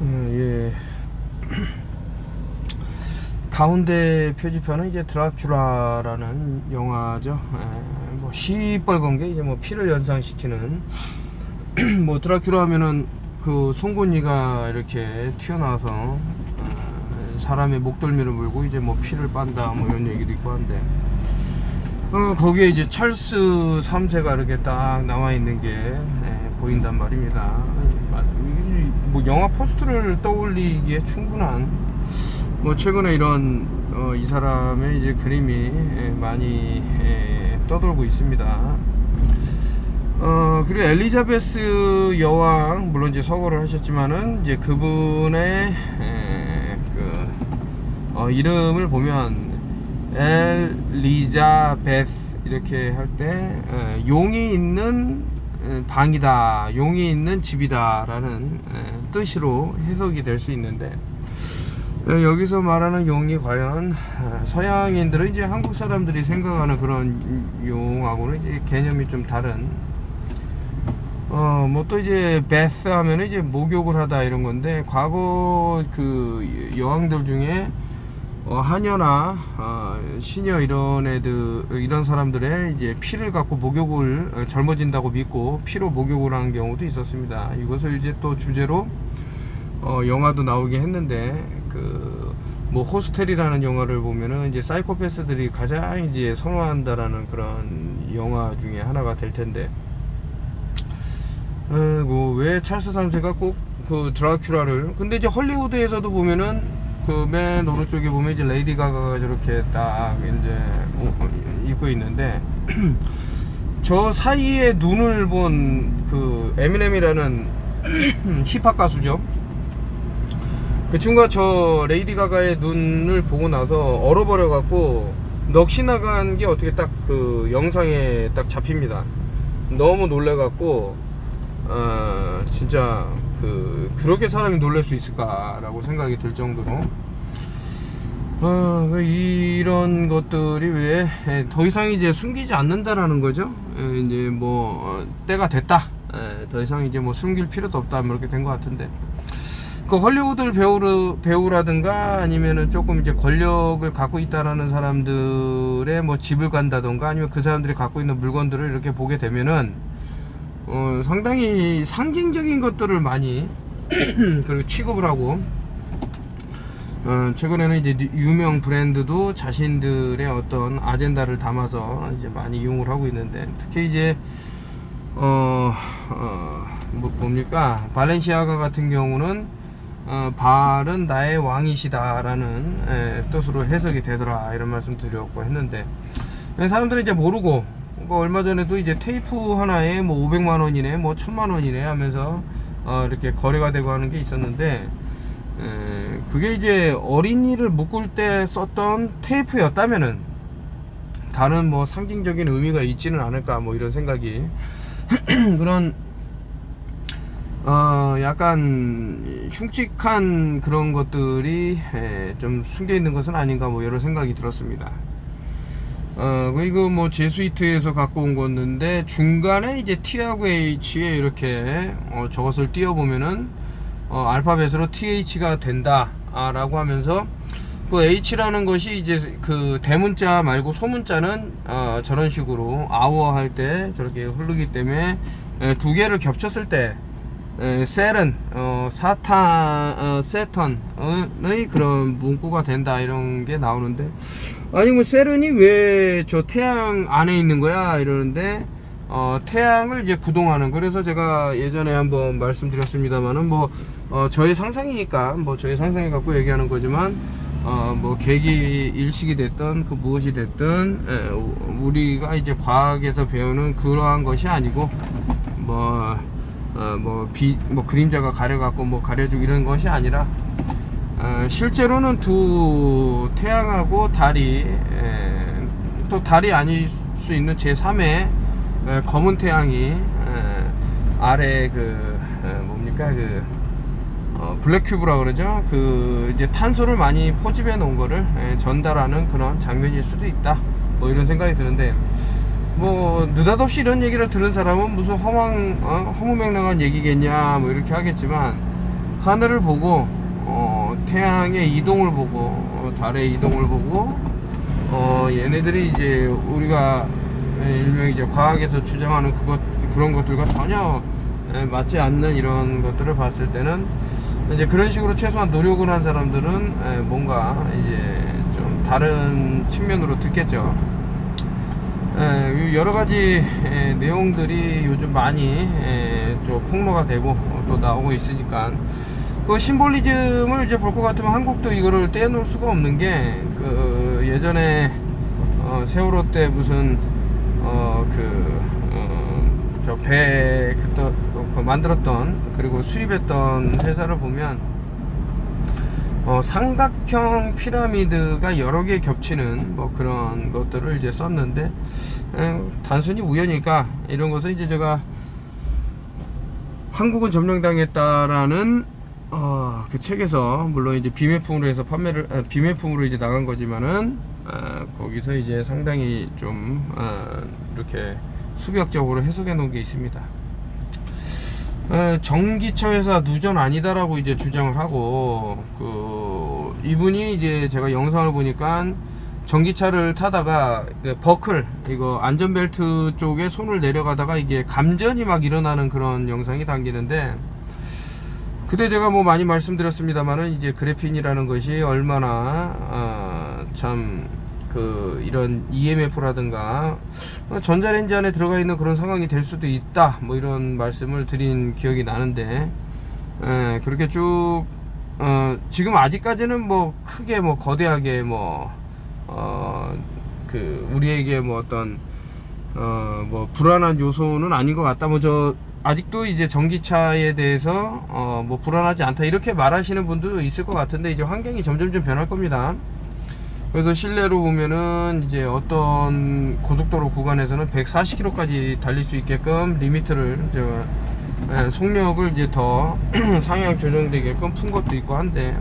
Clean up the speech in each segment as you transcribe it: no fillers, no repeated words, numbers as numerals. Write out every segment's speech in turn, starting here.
예. 가운데 표지판은 이제 드라큘라라는 영화죠. 뭐 시뻘건 게 이제 뭐 피를 연상시키는 뭐 드라큘라 하면은 그 송곳니가 이렇게 튀어나와서 사람의 목덜미를 물고 이제 뭐 피를 빤다 뭐 이런 얘기도 있고 한데 거기에 이제 찰스 3세가 이렇게 딱 나와 있는 게 보인단 말입니다. 뭐 영화 포스터를 떠올리기에 충분한 뭐 최근에 이런 이 사람의 이제 그림이 많이 떠돌고 있습니다. 그리고 엘리자베스 여왕 물론 이제 서거를 하셨지만은 이제 그분의 이름을 보면 엘리자베스 이렇게 할 때 용이 있는 방이다, 용이 있는 집이다 라는 뜻으로 해석이 될 수 있는데, 여기서 말하는 용이 과연 서양인들은 이제 한국 사람들이 생각하는 그런 용하고는 이제 개념이 좀 다른 뭐 또 이제 베스 하면은 이제 목욕을 하다 이런 건데, 과거 그 여왕들 중에 하녀나 시녀 이런 애들, 이런 사람들의 이제 피를 갖고 목욕을 젊어진다고 믿고 피로 목욕을 하는 경우도 있었습니다. 이것을 이제 또 주제로 영화도 나오게 했는데, 뭐 호스텔이라는 영화를 보면은 이제 사이코패스들이 가장 이제 선호한다라는 그런 영화 중에 하나가 될 텐데, 왜 찰스 3세가 꼭 그 드라큘라를, 근데 이제 헐리우드에서도 보면은 그 맨 오른쪽에 보면 이제 레이디 가가가 저렇게 딱 이제 입고 있는데 저 사이에 눈을 본 그 에미넴이라는 힙합 가수죠. 그 친구가 저 레이디 가가의 눈을 보고 나서 얼어버려 갖고 넋이 나간 게 어떻게 딱 그 영상에 딱 잡힙니다. 너무 놀래 갖고 진짜 그렇게 사람이 놀랄 수 있을까라고 생각이 들 정도로 이런 것들이 왜 더 이상 이제 숨기지 않는다라는 거죠. 이제 뭐 때가 됐다, 더 이상 이제 뭐 숨길 필요도 없다, 뭐 이렇게 된 것 같은데, 그 헐리우드 배우라든가 아니면은 조금 이제 권력을 갖고 있다라는 사람들의 뭐 집을 간다던가 아니면 그 사람들이 갖고 있는 물건들을 이렇게 보게 되면은 상당히 상징적인 것들을 많이 그리고 취급을 하고, 최근에는 이제 유명 브랜드도 자신들의 어떤 아젠다를 담아서 이제 많이 이용을 하고 있는데, 특히 이제 뭡니까 발렌시아가 같은 경우는 발은 나의 왕이시다라는 뜻으로 해석이 되더라, 이런 말씀 드렸고 했는데, 사람들이 이제 모르고 얼마 전에도 이제 테이프 하나에 뭐 500만 원이네 뭐 1000만 원이네 하면서 이렇게 거래가 되고 하는 게 있었는데, 그게 이제 어린이를 묶을 때 썼던 테이프였다면은 다른 뭐 상징적인 의미가 있지는 않을까, 뭐 이런 생각이 그런 약간 흉측한 그런 것들이 좀 숨겨 있는 것은 아닌가, 뭐 여러 생각이 들었습니다. 이거 뭐 제스위트에서 갖고 온 건데, 중간에 이제 T하고 H에 이렇게 저것을 띄워보면은 알파벳으로 TH가 된다 라고 하면서, 그 H라는 것이 이제 그 대문자 말고 소문자는 저런 식으로 아워 할 때 저렇게 흐르기 때문에 두 개를 겹쳤을 때 셀은 세턴의 그런 문구가 된다, 이런 게 나오는데, 아니 뭐 셀은이 왜 저 태양 안에 있는 거야 이러는데, 태양을 이제 구동하는, 그래서 제가 예전에 한번 말씀드렸습니다만은 뭐 저의 상상이니까 뭐 저의 상상이 갖고 얘기하는 거지만, 뭐 계기 일식이 됐든 그 무엇이 됐든 우리가 이제 과학에서 배우는 그러한 것이 아니고, 뭐 그림자가 가려갖고 뭐 가려주고 이런 것이 아니라, 실제로는 두 태양하고 달이, 또 달이 아닐 수 있는 제3의 검은 태양이 아래 뭡니까 블랙 큐브라 그러죠. 이제 탄소를 많이 포집해 놓은 거를 전달하는 그런 장면일 수도 있다, 뭐 이런 생각이 드는데, 뭐 느닷없이 이런 얘기를 들은 사람은 무슨 허무맹랑한 얘기겠냐 뭐 이렇게 하겠지만, 하늘을 보고 태양의 이동을 보고 달의 이동을 보고 얘네들이 이제 우리가 일명 이제 과학에서 주장하는 그런 것들과 전혀 맞지 않는 이런 것들을 봤을 때는 이제 그런 식으로 최소한 노력을 한 사람들은 뭔가 이제 좀 다른 측면으로 듣겠죠. 여러 가지 내용들이 요즘 많이 좀 폭로가 되고 또 나오고 있으니까 그 심볼리즘을 이제 볼 것 같으면 한국도 이거를 떼놓을 수가 없는 게 그 예전에 세월호 때 무슨 저 배 만들었던 그리고 수입했던 회사를 보면 삼각형 피라미드가 여러 개 겹치는 뭐 그런 것들을 이제 썼는데 단순히 우연일까 이런 것은 이제 제가 한국은 점령당했다라는 그 책에서 물론 이제 비매품으로 해서 비매품으로 이제 나간 거지만은 거기서 이제 상당히 좀 이렇게 수비학적으로 해석해 놓은 게 있습니다. 전기차 회사 누전 아니다라고 이제 주장을 하고 이분이 이제 제가 영상을 보니까 전기차를 타다가 버클 이거 안전벨트 쪽에 손을 내려가다가 이게 감전이 막 일어나는 그런 영상이 담기는데 그때 제가 뭐 많이 말씀드렸습니다만은 이제 그래핀이라는 것이 얼마나 참 이런 EMF라든가 전자레인지 안에 들어가 있는 그런 상황이 될 수도 있다 뭐 이런 말씀을 드린 기억이 나는데 그렇게 쭉 지금 아직까지는 뭐 크게 뭐 거대하게 뭐 우리에게 뭐 어떤 뭐 불안한 요소는 아닌 것 같다. 뭐 아직도 이제 전기차에 대해서 뭐 불안하지 않다 이렇게 말하시는 분도 있을 것 같은데 이제 환경이 점점점 변할 겁니다. 그래서 실내로 보면은 이제 어떤 고속도로 구간에서는 140km까지 달릴 수 있게끔 리미트를 속력을 이제 더 상향 조정되게끔 푼 것도 있고 한데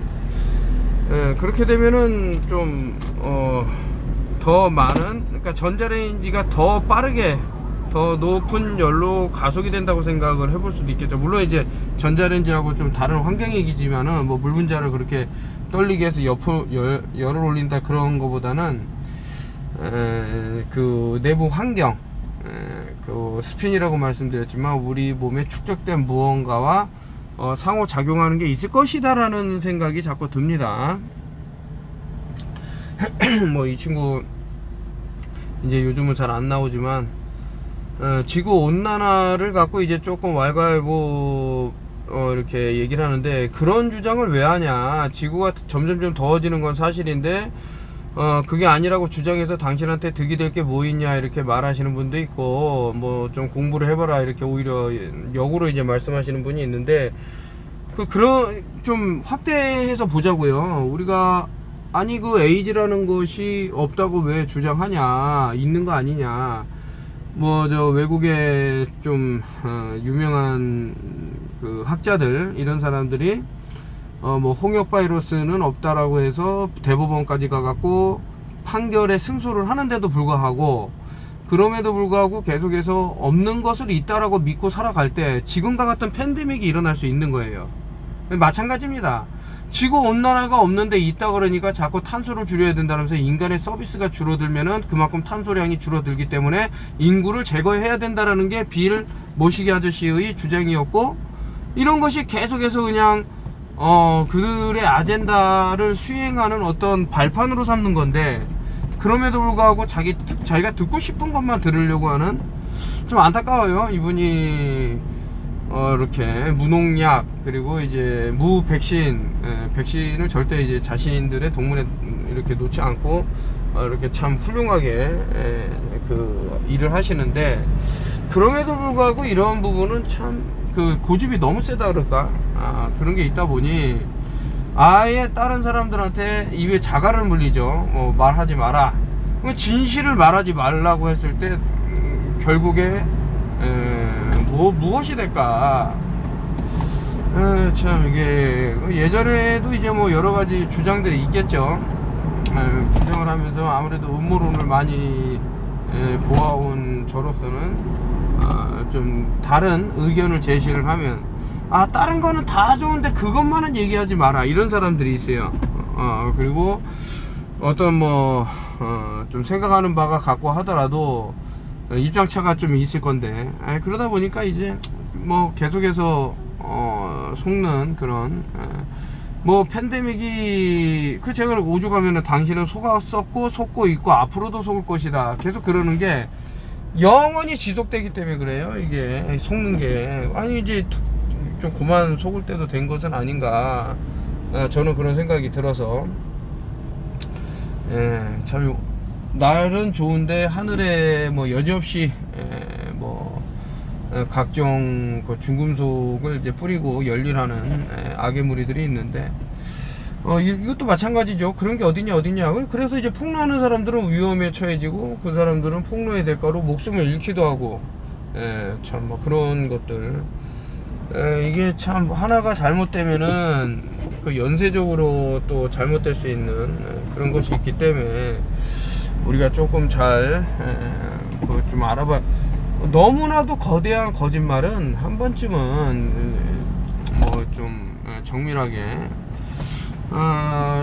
그렇게 되면은 좀 더 많은 그러니까 전자레인지가 더 빠르게 더 높은 열로 가속이 된다고 생각을 해볼 수도 있겠죠. 물론 이제 전자레인지하고 좀 다른 환경이지만은 뭐 물 분자를 그렇게 떨리게 해서 열을 올린다 그런 거보다는 그 내부 환경 그 스핀이라고 말씀드렸지만 우리 몸에 축적된 무언가와 상호 작용하는 게 있을 것이다 라는 생각이 자꾸 듭니다. 뭐 이 친구 이제 요즘은 잘 안 나오지만 지구 온난화를 갖고 이제 조금 왈가왈부 이렇게 얘기를 하는데 그런 주장을 왜 하냐. 지구가 점점점 더워지는 건 사실인데 그게 아니라고 주장해서 당신한테 득이 될 게 뭐 있냐 이렇게 말하시는 분도 있고 뭐 좀 공부를 해봐라 이렇게 오히려 역으로 이제 말씀하시는 분이 있는데 그런 좀 확대해서 보자고요. 우리가 아니 그 에이즈라는 것이 없다고 왜 주장하냐, 있는 거 아니냐. 뭐 저 외국의 좀 유명한 그 학자들 이런 사람들이 뭐 홍역 바이러스는 없다라고 해서 대법원까지 가갖고 판결에 승소를 하는데도 불구하고 그럼에도 불구하고 계속해서 없는 것을 있다라고 믿고 살아갈 때 지금과 같은 팬데믹이 일어날 수 있는 거예요. 마찬가지입니다. 지구 온난화가 없는데 있다 그러니까 자꾸 탄소를 줄여야 된다면서 인간의 서비스가 줄어들면은 그만큼 탄소량이 줄어들기 때문에 인구를 제거해야 된다라는 게 빌 모시기 아저씨의 주장이었고 이런 것이 계속해서 그냥 그들의 아젠다를 수행하는 어떤 발판으로 삼는 건데 그럼에도 불구하고 자기가 듣고 싶은 것만 들으려고 하는 좀 안타까워요. 이분이 이렇게 무농약 그리고 이제 무백신 백신을 절대 이제 자신들의 동물에 이렇게 놓지 않고 이렇게 참 훌륭하게 그 일을 하시는데 그럼에도 불구하고 이런 부분은 참 그 고집이 너무 세다 그럴까 그런 게 있다 보니 아예 다른 사람들한테 입에 자갈을 물리죠. 말하지 마라. 진실을 말하지 말라고 했을 때 결국에 무엇이 될까? 참 이게 예전에도 이제 뭐 여러 가지 주장들이 있겠죠. 주장을 하면서 아무래도 음모론을 많이 보아온 저로서는 좀 다른 의견을 제시를 하면 다른 거는 다 좋은데 그것만은 얘기하지 마라, 이런 사람들이 있어요. 그리고 어떤 좀 생각하는 바가 같고 하더라도 입장차가 좀 있을 건데, 그러다 보니까 이제 계속해서 속는 그런, 팬데믹이 제가 오죽하면은 당신은 속았었고 속고 있고 앞으로도 속을 것이다, 계속 그러는 게 영원히 지속되기 때문에 그래요. 이게 속는 게, 아니 이제 좀 그만 속을 때도 된 것은 아닌가, 저는 그런 생각이 들어서, 참 날은 좋은데 하늘에 여지없이 각종 중금속을 이제 뿌리고 열일하는 악의 무리들이 있는데, 이것도 마찬가지죠. 그런 게 어디냐. 그래서 이제 폭로하는 사람들은 위험에 처해지고, 그 사람들은 폭로의 대가로 목숨을 잃기도 하고, 참 그런 것들, 이게 참 하나가 잘못되면은 연쇄적으로 또 잘못될 수 있는 그런 것이 있기 때문에 우리가 조금 잘 좀 알아봐. 너무나도 거대한 거짓말은 한 번쯤은 좀 정밀하게,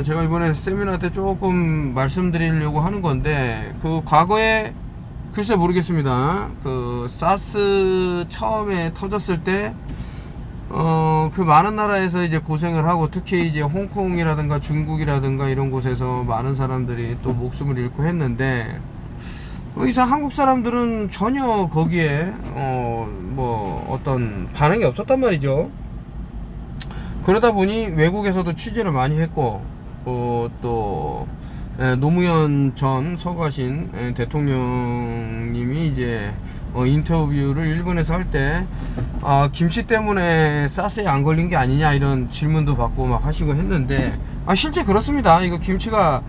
제가 이번에 세미나 때 조금 말씀드리려고 하는 건데, 과거에 글쎄 모르겠습니다. 사스 처음에 터졌을 때 많은 나라에서 이제 고생을 하고, 특히 이제 홍콩이라든가 중국이라든가 이런 곳에서 많은 사람들이 또 목숨을 잃고 했는데, 이상 한국 사람들은 전혀 거기에 어떤 반응이 없었단 말이죠. 그러다 보니 외국에서도 취재를 많이 했고, 또 노무현 전 서가신 대통령님이 이제 인터뷰를 일본에서 할 때 김치 때문에 사스에 안 걸린 게 아니냐, 이런 질문도 받고 막 하시고 했는데, 실제 그렇습니다. 이거 김치가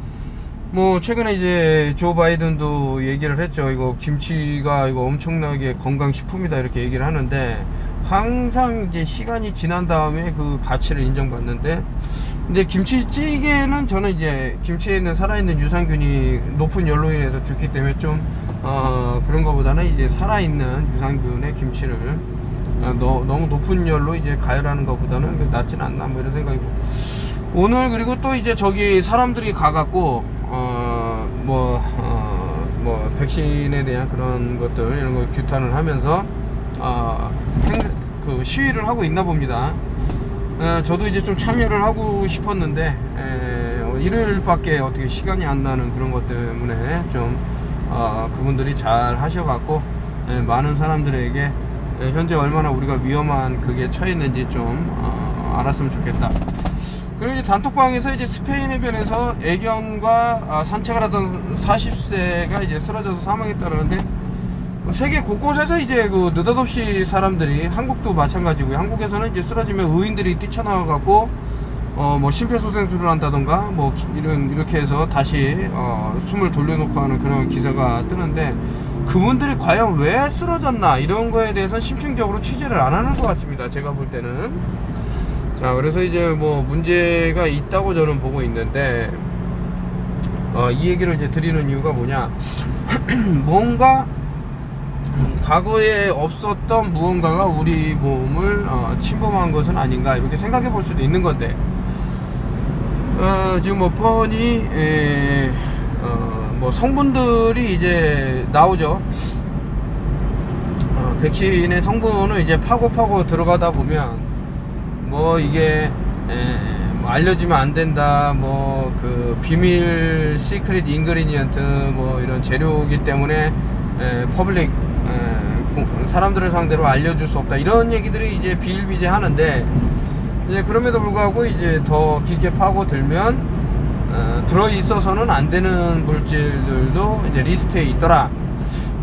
최근에 이제 조 바이든도 얘기를 했죠. 이거 김치가 엄청나게 건강식품이다, 이렇게 얘기를 하는데, 항상 이제 시간이 지난 다음에 그 가치를 인정받는데, 근데 김치찌개는 저는 이제 김치에 있는 살아있는 유산균이 높은 열로 인해서 죽기 때문에 좀 그런 거보다는 이제 살아있는 유산균의 김치를 너무 높은 열로 이제 가열하는 것보다는 낫진 않나, 이런 생각이고. 오늘 그리고 또 이제 저기 사람들이 가갖고 백신에 대한 그런 것들, 이런 거 규탄을 하면서 시위를 하고 있나 봅니다. 저도 이제 좀 참여를 하고 싶었는데, 일요일밖에 어떻게 시간이 안 나는 그런 것 때문에 좀 그분들이 잘 하셔갖고, 많은 사람들에게 현재 얼마나 우리가 위험한 그게 처했는지 좀 알았으면 좋겠다. 그리고 이제 단톡방에서 이제 스페인 해변에서 애견과 산책을 하던 40세가 이제 쓰러져서 사망했다는데, 세계 곳곳에서 이제 느닷없이 사람들이, 한국도 마찬가지고요. 한국에서는 이제 쓰러지면 의인들이 뛰쳐나와갖고 심폐소생술을 한다던가 이렇게 해서 다시 숨을 돌려놓고 하는 그런 기사가 뜨는데, 그분들이 과연 왜 쓰러졌나, 이런 거에 대해서는 심층적으로 취재를 안 하는 것 같습니다, 제가 볼 때는. 자, 그래서 이제 문제가 있다고 저는 보고 있는데, 이 얘기를 이제 드리는 이유가 뭐냐, 뭔가 과거에 없었던 무언가가 우리 몸을 침범한 것은 아닌가, 이렇게 생각해 볼 수도 있는 건데, 지금 뻔히 성분들이 이제 나오죠. 백신의 성분을 이제 파고 들어가다 보면 이게 알려지면 안 된다, 비밀 시크릿 인그리디언트 이런 재료이기 때문에 퍼블릭 사람들을 상대로 알려줄 수 없다, 이런 얘기들이 이제 비일비재하는데, 이제 그럼에도 불구하고 이제 더 깊게 파고들면 들어 있어서는 안 되는 물질들도 이제 리스트에 있더라.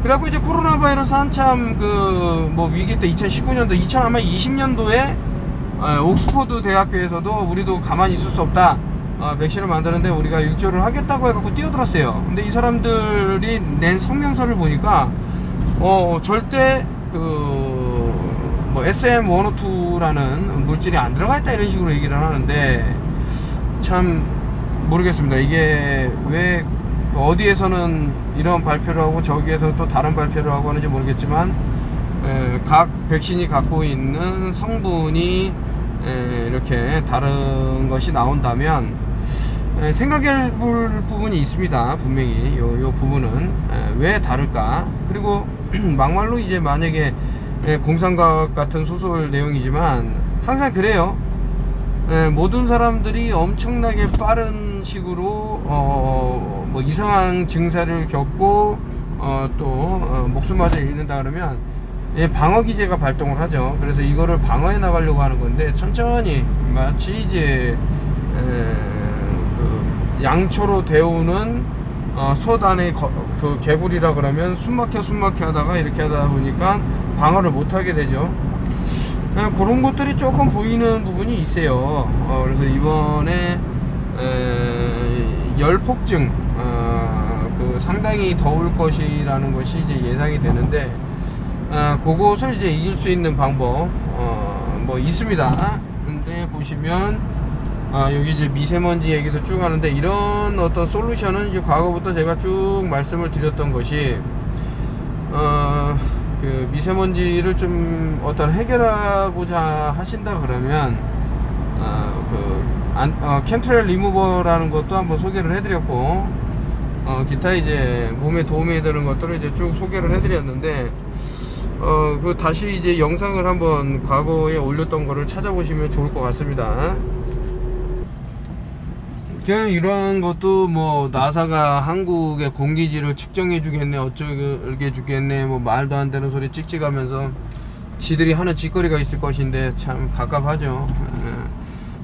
그래갖고 이제 코로나 바이러스 한참 위기 때 2019년도 2020년도에 옥스퍼드 대학교에서도 우리도 가만히 있을 수 없다, 백신을 만드는데 우리가 일조를 하겠다고 해갖고 뛰어들었어요. 근데 이 사람들이 낸 성명서를 보니까 절대 SM102라는 물질이 안 들어가 있다, 이런 식으로 얘기를 하는데, 참 모르겠습니다. 이게 왜 어디에서는 이런 발표를 하고 저기에서 또 다른 발표를 하고 하는지 모르겠지만, 각 백신이 갖고 있는 성분이 이렇게 다른 것이 나온다면 생각해 볼 부분이 있습니다. 분명히 요 부분은 왜 다를까. 그리고 막말로 이제 만약에 공상과학 같은 소설 내용이지만 항상 그래요. 모든 사람들이 엄청나게 빠른 식으로 뭐 이상한 증세를 겪고 또 목숨마저 잃는다 그러면 방어 기제가 발동을 하죠. 그래서 이거를 방어해 나가려고 하는 건데, 천천히 마치 이제 그 양초로 데우는 솥 안에 그 개구리라 그러면 숨막혀 하다가 이렇게 하다 보니까 방어를 못 하게 되죠. 그런 것들이 조금 보이는 부분이 있어요. 그래서 이번에 열폭증, 그 상당히 더울 것이라는 것이 이제 예상이 되는데, 그것을 이제 이길 수 있는 방법 뭐 있습니다. 근데 보시면 여기 이제 미세먼지 얘기도 쭉 하는데, 이런 어떤 솔루션은 이제 과거부터 제가 쭉 말씀을 드렸던 것이 그 미세먼지를 좀 어떤 해결하고자 하신다 그러면 캠트레일 리무버라는 것도 한번 소개를 해드렸고, 기타 이제 몸에 도움이 되는 것들을 이제 쭉 소개를 해드렸는데, 그 다시 이제 영상을 한번 과거에 올렸던 거를 찾아보시면 좋을 것 같습니다. 그냥 이런 것도 뭐 나사가 한국의 공기질을 측정해 주겠네, 어쩌게 주겠네, 뭐 말도 안 되는 소리 찍찍하면서 지들이 하는 짓거리가 있을 것인데 참 갑갑하죠.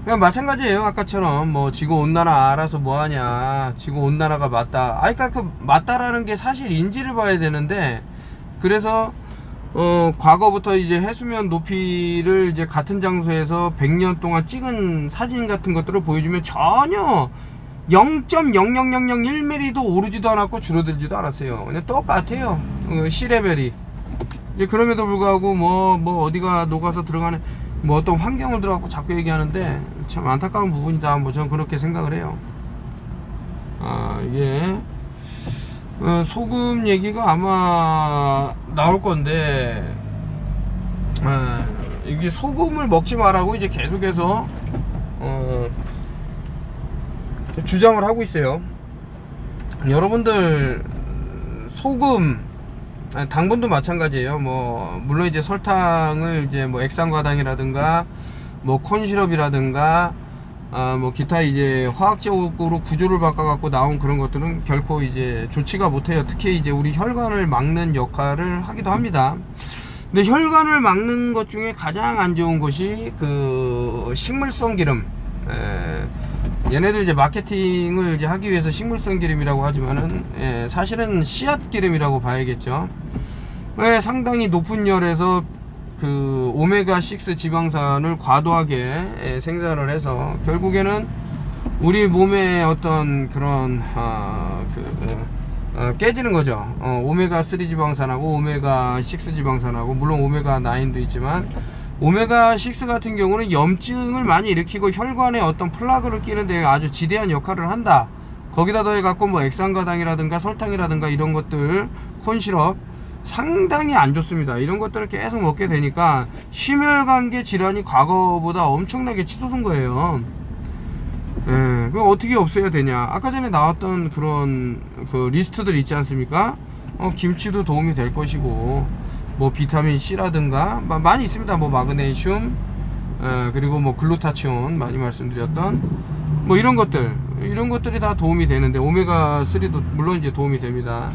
그냥 마찬가지예요. 아까처럼 뭐 지구온난화 알아서 뭐하냐, 지구온난화가 맞다. 그러니까 그 맞다라는 게 사실 인지를 봐야 되는데, 그래서 과거부터 이제 해수면 높이를 이제 같은 장소에서 100년 동안 찍은 사진 같은 것들을 보여주면 전혀 0.00001mm도 오르지도 않았고 줄어들지도 않았어요. 그냥 똑같아요. C레벨이. 이제 그럼에도 불구하고 뭐 어디가 녹아서 들어가는 뭐 어떤 환경을 들어가고 자꾸 얘기하는데 참 안타까운 부분이다. 뭐 저는 그렇게 생각을 해요. 이게 소금 얘기가 아마 나올 건데, 이게 소금을 먹지 말라고 이제 계속해서 주장을 하고 있어요. 여러분들 소금, 당분도 마찬가지예요. 뭐 물론 이제 설탕을 이제 뭐 액상과당이라든가 뭐 콘시럽이라든가 뭐 기타 이제 화학적으로 구조를 바꿔갖고 나온 그런 것들은 결코 이제 좋지가 못해요. 특히 이제 우리 혈관을 막는 역할을 하기도 합니다. 근데 혈관을 막는 것 중에 가장 안 좋은 것이 그 식물성 기름. 얘네들 이제 마케팅을 이제 하기 위해서 식물성 기름이라고 하지만은 사실은 씨앗 기름이라고 봐야겠죠. 상당히 높은 열에서 그 오메가6 지방산을 과도하게 생산을 해서 결국에는 우리 몸에 어떤 그런 깨지는 거죠. 오메가3 지방산하고 오메가6 지방산하고, 물론 오메가9도 있지만 오메가6 같은 경우는 염증을 많이 일으키고 혈관에 어떤 플라그를 끼는데 아주 지대한 역할을 한다. 거기다 더해 갖고 뭐 액상과당이라든가 설탕이라든가 이런 것들, 콘시럽 상당히 안 좋습니다. 이런 것들을 계속 먹게 되니까 심혈관계 질환이 과거보다 엄청나게 치솟은 거예요. 그럼 어떻게 없애야 되냐? 아까 전에 나왔던 그런 그 리스트들 있지 않습니까? 김치도 도움이 될 것이고, 뭐 비타민 C라든가 많이 있습니다. 뭐 마그네슘, 그리고 뭐 글루타치온 많이 말씀드렸던 뭐 이런 것들이 다 도움이 되는데, 오메가3도 물론 이제 도움이 됩니다.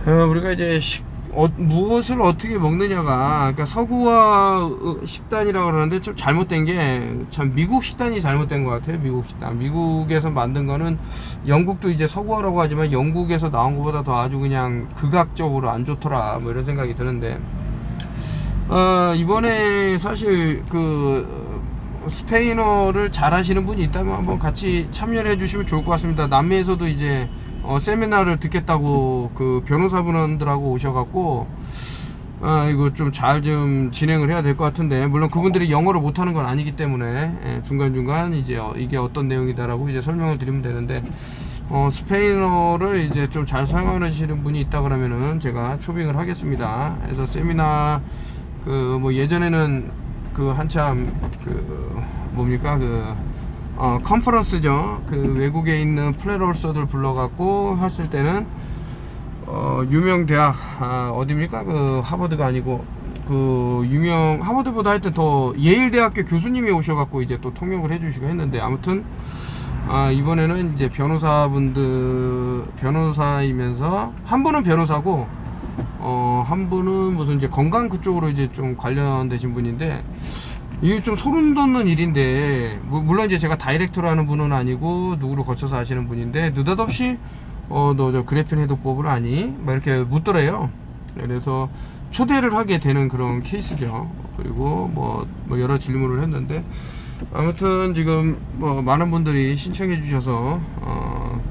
우리가 이제 무엇을 어떻게 먹느냐가, 그러니까 서구화 식단이라고 그러는데 좀 잘못된 게, 참 미국 식단이 잘못된 것 같아요. 미국 식단, 미국에서 만든 거는, 영국도 이제 서구화라고 하지만 영국에서 나온 것보다 더 아주 그냥 극악적으로 안 좋더라, 뭐 이런 생각이 드는데, 이번에 사실 그 스페인어를 잘 하시는 분이 있다면 한번 같이 참여를 해주시면 좋을 것 같습니다. 남미에서도 이제 세미나를 듣겠다고 그 변호사분들하고 오셔갖고 이거 좀 잘 좀 진행을 해야 될 것 같은데, 물론 그분들이 영어를 못하는 건 아니기 때문에 중간중간 이제 이게 어떤 내용이다라고 이제 설명을 드리면 되는데, 스페인어를 이제 좀 잘 사용하시는 분이 있다 그러면은 제가 초빙을 하겠습니다. 그래서 세미나 그 뭐 예전에는 그 한참 그 뭡니까 컨퍼런스죠. 그 외국에 있는 플레롤서들 불러갖고 했을 때는 유명 대학 어디입니까? 그 하버드가 아니고 그 유명 하버드보다 하여튼 더 예일 대학교 교수님이 오셔갖고 이제 또 통역을 해주시고 했는데 아무튼 이번에는 이제 변호사이면서 한 분은 변호사고 한 분은 무슨 이제 건강 그쪽으로 이제 좀 관련되신 분인데 이게 좀 소름 돋는 일인데 물론 이제 제가 다이렉터라는 분은 아니고 누구를 거쳐서 하시는 분인데 느닷없이 너 저 그래핀 해독법을 아니? 막 이렇게 묻더래요. 그래서 초대를 하게 되는 그런 케이스죠. 그리고 뭐 여러 질문을 했는데 아무튼 지금 뭐 많은 분들이 신청해 주셔서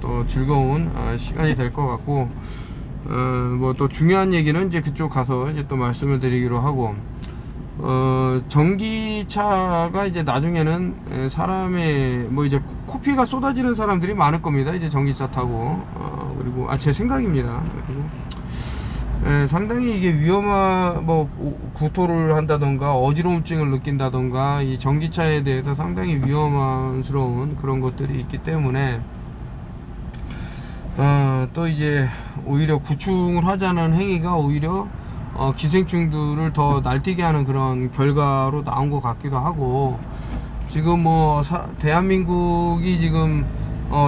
또 즐거운 시간이 될 것 같고 뭐 또 중요한 얘기는 이제 그쪽 가서 이제 또 말씀을 드리기로 하고 전기차가 이제 나중에는 사람의 뭐 이제 코피가 쏟아지는 사람들이 많을 겁니다. 이제 전기차 타고 그리고 제 생각입니다. 그리고 상당히 이게 뭐 구토를 한다던가 어지러움증을 느낀다던가 이 전기차에 대해서 상당히 위험스러운 그런 것들이 있기 때문에 또 이제 오히려 구충을 하자는 행위가 오히려 기생충들을 더 날뛰게 하는 그런 결과로 나온 것 같기도 하고 지금 뭐 대한민국이 지금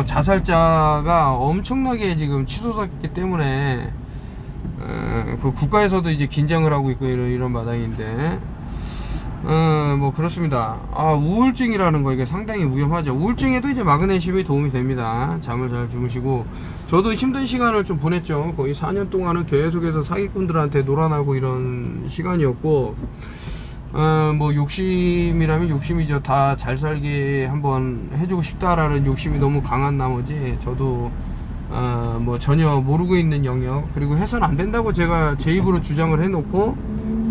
자살자가 엄청나게 지금 치솟았기 때문에 그 국가에서도 이제 긴장을 하고 있고 이런 마당인데 뭐 그렇습니다. 우울증이라는 거 이게 상당히 위험하죠. 우울증에도 이제 마그네슘이 도움이 됩니다. 잠을 잘 주무시고 저도 힘든 시간을 좀 보냈죠. 거의 4년 동안은 계속해서 사기꾼들한테 놀아나고 이런 시간이었고 뭐 욕심이라면 욕심이죠. 다 잘 살게 한번 해주고 싶다라는 욕심이 너무 강한 나머지 저도 뭐 전혀 모르고 있는 영역 그리고 해서는 안 된다고 제가 제 입으로 주장을 해놓고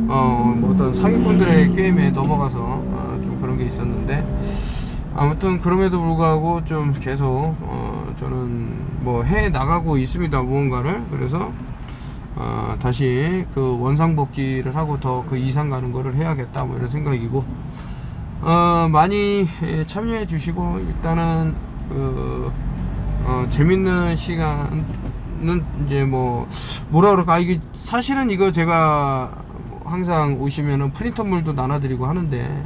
뭐 어떤 사기꾼들의 게임에 넘어가서 좀 그런 게 있었는데 아무튼 그럼에도 불구하고 좀 계속 저는 뭐 해 나가고 있습니다. 무언가를. 그래서 다시 그 원상복귀를 하고 더 그 이상 가는 거를 해야겠다 뭐 이런 생각이고 많이 참여해 주시고 일단은 재밌는 시간은 이제 뭐라 그럴까 이게 사실은 이거 제가 항상 오시면은 프린터물도 나눠드리고 하는데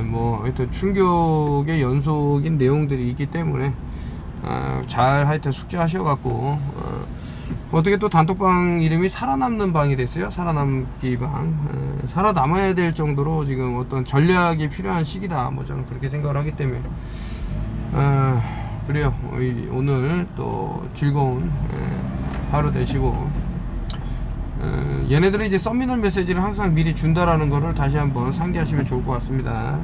뭐 하여튼 충격의 연속인 내용들이 있기 때문에 잘 하여튼 숙제하셔갖고 어떻게 또 단톡방 이름이 살아남는 방이 됐어요. 살아남기 방. 살아남아야 될 정도로 지금 어떤 전략이 필요한 시기다 뭐 저는 그렇게 생각을 하기 때문에 그래요. 오늘 또 즐거운 하루 되시고 얘네들이 이제 서미널 메시지를 항상 미리 준다라는 거를 다시 한번 상기하시면 좋을 것 같습니다.